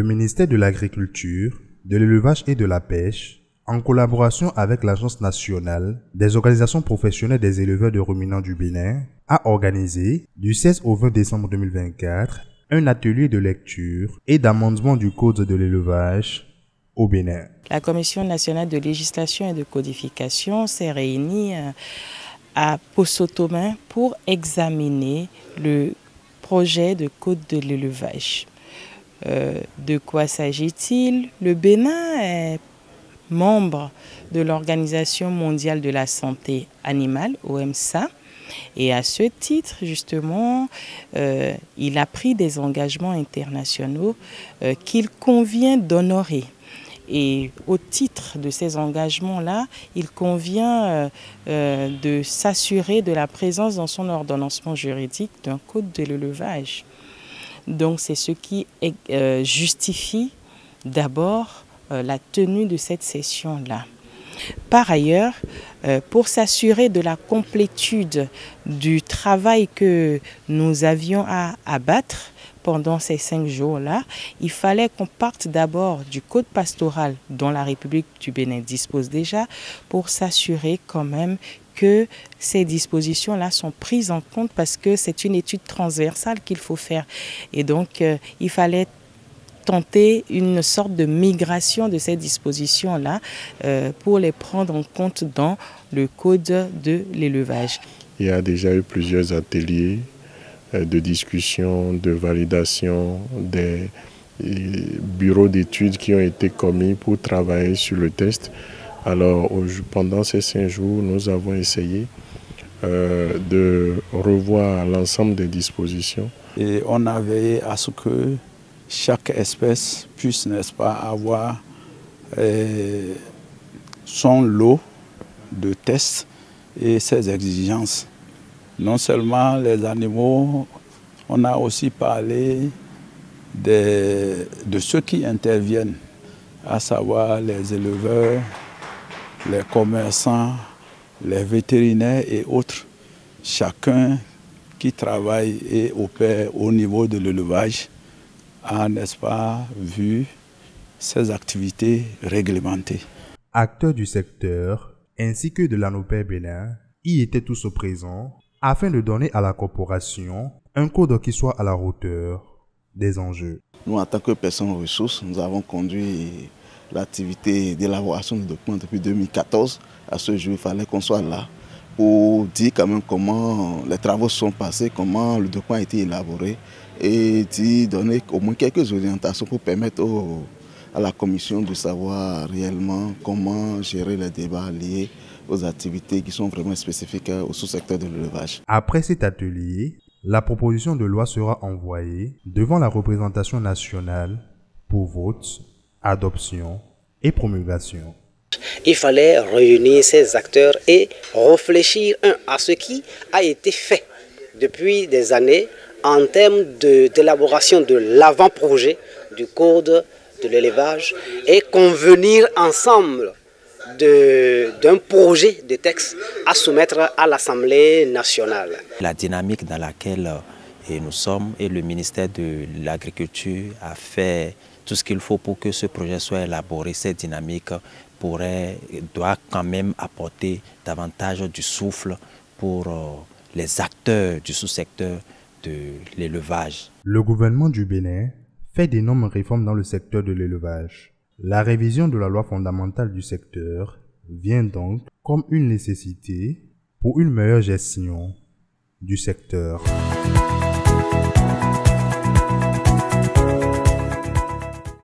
le ministère de l'Agriculture, de l'Élevage et de la Pêche, en collaboration avec l'Agence nationale des organisations professionnelles des éleveurs de ruminants du Bénin, a organisé, du 16 au 20 décembre 2024, un atelier de lecture et d'amendement du Code de l'élevage au Bénin. La Commission nationale de législation et de codification s'est réunie à Posotomain pour examiner le projet de Code de l'élevage. De quoi s'agit-il? Le Bénin est membre de l'Organisation mondiale de la santé animale, OMSA, et à ce titre, justement, il a pris des engagements internationaux qu'il convient d'honorer. Et au titre de ces engagements-là, il convient de s'assurer de la présence dans son ordonnancement juridique d'un code de l'élevage. Donc c'est ce qui justifie d'abord la tenue de cette session-là. Par ailleurs, pour s'assurer de la complétude du travail que nous avions à abattre pendant ces 5 jours-là, il fallait qu'on parte d'abord du code pastoral dont la République du Bénin dispose déjà pour s'assurer quand même que ces dispositions-là sont prises en compte parce que c'est une étude transversale qu'il faut faire. Et donc, il fallait tenter une sorte de migration de ces dispositions-là pour les prendre en compte dans le code de l'élevage. Il y a déjà eu plusieurs ateliers de discussion, de validation des bureaux d'études qui ont été commis pour travailler sur le test. Alors, pendant ces 5 jours, nous avons essayé de revoir l'ensemble des dispositions. Et on a veillé à ce que chaque espèce puisse, n'est-ce pas, avoir son lot de tests et ses exigences. Non seulement les animaux, on a aussi parlé de ceux qui interviennent, à savoir les éleveurs, les commerçants, les vétérinaires et autres. Chacun qui travaille et opère au niveau de l'élevage a, n'est-ce pas, vu ses activités réglementées. Acteurs du secteur ainsi que de l'ANOPER Bénin y étaient tous présents afin de donner à la corporation un code qui soit à la hauteur des enjeux. Nous, en tant que personnes ressources, nous avons conduit l'activité d'élaboration de documents depuis 2014. À ce jour, il fallait qu'on soit là pour dire quand même comment les travaux sont passés, comment le document a été élaboré et donner au moins quelques orientations pour permettre à la commission de savoir réellement comment gérer les débats liés aux activités qui sont vraiment spécifiques au sous-secteur de l'élevage. Après cet atelier, la proposition de loi sera envoyée devant la représentation nationale pour vote, adoption et promulgation. Il fallait réunir ces acteurs et réfléchir à ce qui a été fait depuis des années en termes d'élaboration de l'avant-projet du code de l'élevage et convenir ensemble d'un projet de texte à soumettre à l'Assemblée nationale. La dynamique dans laquelle nous sommes et le ministère de l'Agriculture a fait tout ce qu'il faut pour que ce projet soit élaboré. Cette dynamique doit quand même apporter davantage du souffle pour les acteurs du sous-secteur de l'élevage. Le gouvernement du Bénin fait d'énormes réformes dans le secteur de l'élevage. La révision de la loi fondamentale du secteur vient donc comme une nécessité pour une meilleure gestion du secteur.